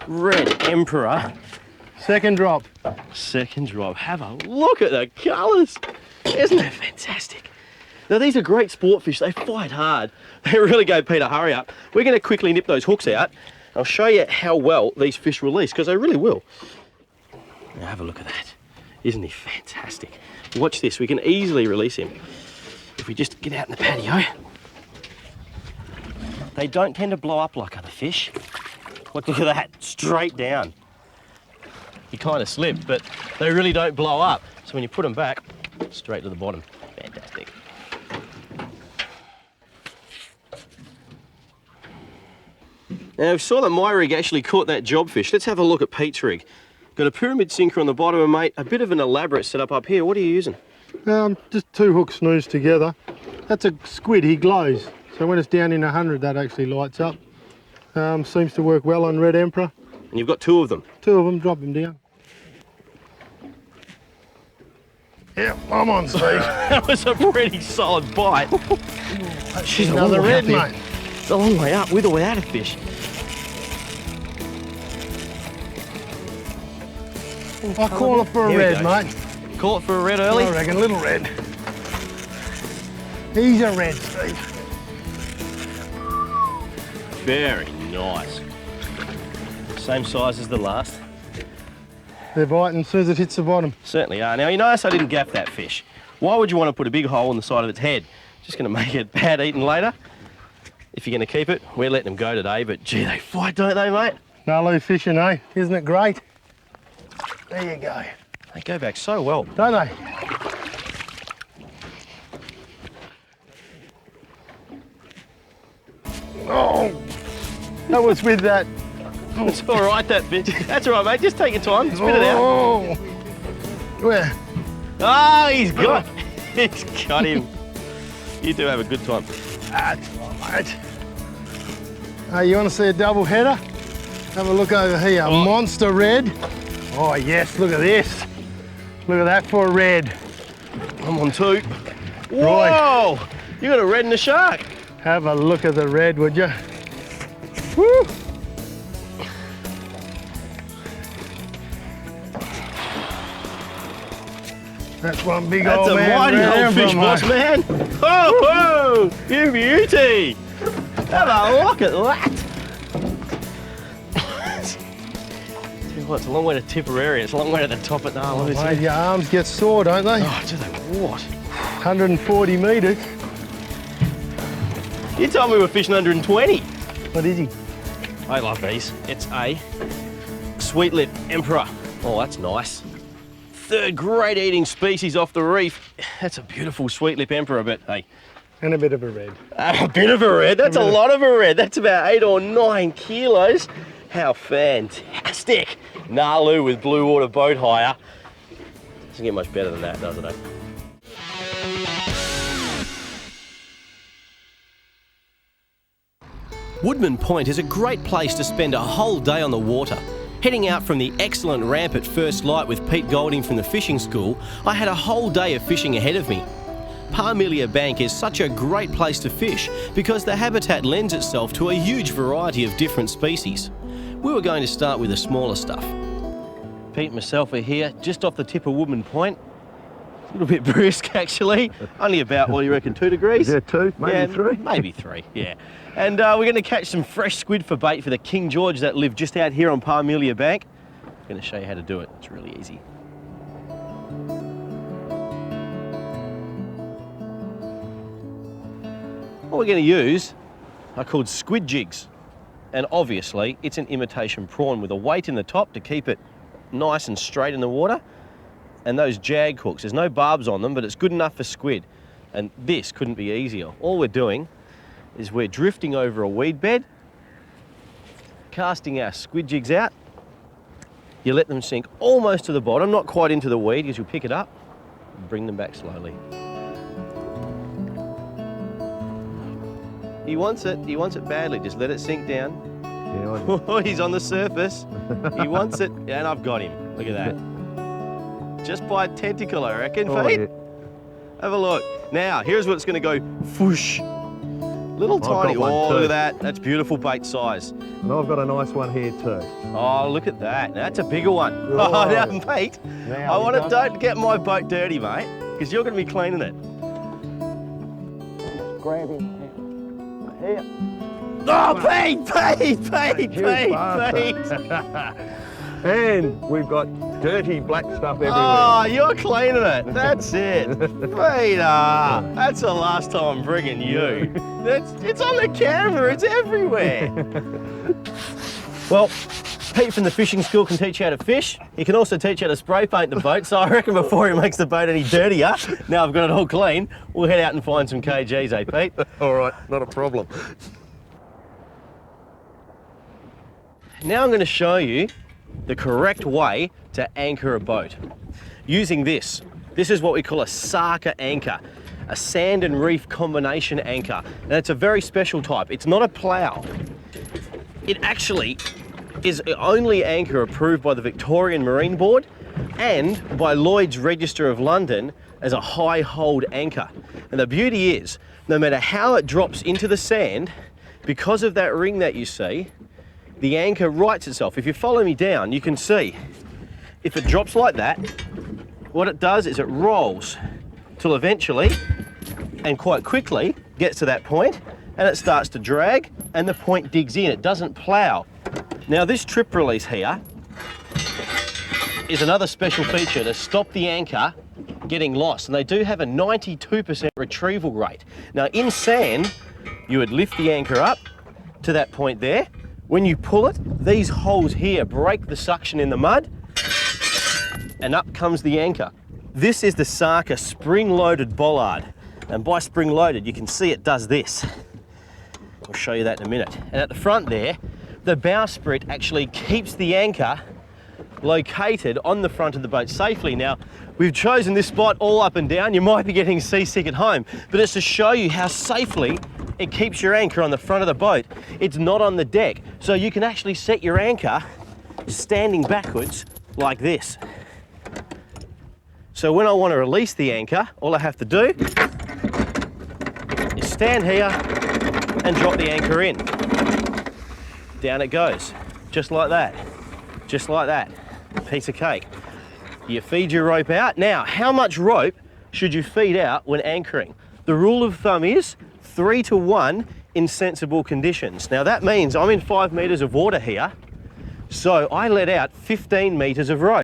red emperor. Second drop. Second drop. Have a look at the colours. Isn't that fantastic? Now these are great sport fish. They fight hard. They really go, Peter, hurry up. We're going to quickly nip those hooks out. I'll show you how well these fish release, because they really will. Now have a look at that. Isn't he fantastic? Watch this. We can easily release him. If we just get out in the patio. They don't tend to blow up like other fish. Look at that. Straight down. He kind of slipped, but they really don't blow up. So when you put them back, straight to the bottom. Fantastic. Now, we saw that my rig actually caught that job fish. Let's have a look at Pete's rig. Got a pyramid sinker on the bottom, and mate, a bit of an elaborate setup up here. What are you using? Just 2 hooks snoozed together. That's a squid, he glows. So when it's down in 100, that actually lights up. Seems to work well on red emperor. And you've got 2 of them? 2 of them, drop him down. Yeah, I'm on, Steve. That was a pretty solid bite. She's another red, mate. It's a long way up, with or without a fish. I'll call it for a red, mate. Call it for a red early? I reckon, little red. He's a red, Steve. Very nice. Same size as the last. They're biting as soon as it hits the bottom. Certainly are. Now, you notice I didn't gaff that fish. Why would you want to put a big hole in the side of its head? Just going to make it bad eating later. If you're going to keep it, we're letting them go today, but gee, they fight, don't they, mate? Nalu fishing, eh? Isn't it great? There you go. They go back so well. Don't they? Oh, that was with that. It's all right, that fish. That's all right, mate. Just take your time. Spit it out. Oh, where? Oh, he's got him. You do have a good time. That's right. Hey, you want to see a double header? Have a look over here. Oh. Monster red. Oh, yes, look at this. Look at that for a red. I'm on 2. Whoa! You got a red and a shark. Have a look at the red, would you? Woo! That's one big That's old a man. mighty red old fish, emperor, boss man. Oh, you beauty. Have a look at that. Tell you what, it's a long way to Tipperary. It's a long way to the top at Nalu. Mate, your arms get sore, don't they? Oh, do they what? 140 metres. You told me we were fishing 120. What is he? I love these. It's a sweet lip emperor. Oh, that's nice. 3rd great eating species off the reef. That's a beautiful sweet lip emperor, but hey. And a bit of a red. A bit of a red. That's a lot of a red. That's about 8 or 9 kilos. How fantastic. Nalu with blue water boat hire. Doesn't get much better than that, does it? Woodman Point is a great place to spend a whole day on the water. Heading out from the excellent ramp at first light with Pete Golding from the fishing school, I had a whole day of fishing ahead of me. Parmelia Bank is such a great place to fish because the habitat lends itself to a huge variety of different species. We were going to start with the smaller stuff. Pete and myself are here just off the tip of Woodman Point. A little bit brisk actually, only about, what do you reckon, 2 degrees? Yeah, 2, maybe 3. Maybe 3, yeah. And we're going to catch some fresh squid for bait for the King George that live just out here on Parmelia Bank. I'm going to show you how to do it. It's really easy. What we're going to use are called squid jigs. And obviously, it's an imitation prawn with a weight in the top to keep it nice and straight in the water. And those jag hooks, there's no barbs on them, but it's good enough for squid. And this couldn't be easier. All we're doing is we're drifting over a weed bed, casting our squid jigs out. You let them sink almost to the bottom, not quite into the weed, because you'll pick it up and bring them back slowly. He wants it badly, just let it sink down. Yeah, oh, he's on the surface. He wants it, and I've got him. Look at that. Just by a tentacle, I reckon, Pete. Yeah. Have a look. Now, here's what's gonna go whoosh. Little I've tiny. got one Oh, too. look at that. That's beautiful bait size. And I've got a nice one here too. Oh, look at that. That's a bigger one. Right. Oh, now, mate, Now I we want to, got- don't get my boat dirty, mate, because you're going to be cleaning it. Grab him. Here. Oh, Pete, Pete, Pete, You Pete, bastard. Pete. And we've got dirty black stuff everywhere. Oh, you're cleaning it. That's it. Peter, that's the last time I'm bringing you. It's on the camera. It's everywhere. Well, Pete from the fishing school can teach you how to fish. He can also teach you how to spray paint the boat. So I reckon before he makes the boat any dirtier, now I've got it all clean, we'll head out and find some KGs, eh, Pete? All right, not a problem. Now I'm going to show you the correct way to anchor a boat. Using this. This is what we call a Sarker anchor, a sand and reef combination anchor. And it's a very special type. It's not a plough. It actually is the only anchor approved by the Victorian Marine Board and by Lloyd's Register of London as a high hold anchor. And the beauty is, no matter how it drops into the sand, because of that ring that you see, the anchor rights itself. If you follow me down, you can see if it drops like that, what it does is it rolls till eventually and quite quickly gets to that point and it starts to drag and the point digs in. It doesn't plough. Now this trip release here is another special feature to stop the anchor getting lost, and they do have a 92% retrieval rate. Now in sand, you would lift the anchor up to that point there. When you pull it, these holes here break the suction in the mud and up comes the anchor. This is the Sarker spring-loaded bollard. And by spring-loaded, you can see it does this. I'll show you that in a minute. And at the front there, the bowsprit actually keeps the anchor located on the front of the boat safely. Now, we've chosen this spot all up and down. You might be getting seasick at home, but it's to show you how safely it keeps your anchor on the front of the boat. It's not on the deck. So you can actually set your anchor standing backwards like this. So when I want to release the anchor, all I have to do is stand here and drop the anchor in. Down it goes, just like that, just like that. Piece of cake. You feed your rope out. Now, how much rope should you feed out when anchoring? The rule of thumb is 3 to 1 in sensible conditions. Now that means I'm in 5 meters of water here, so I let out 15 meters of rope.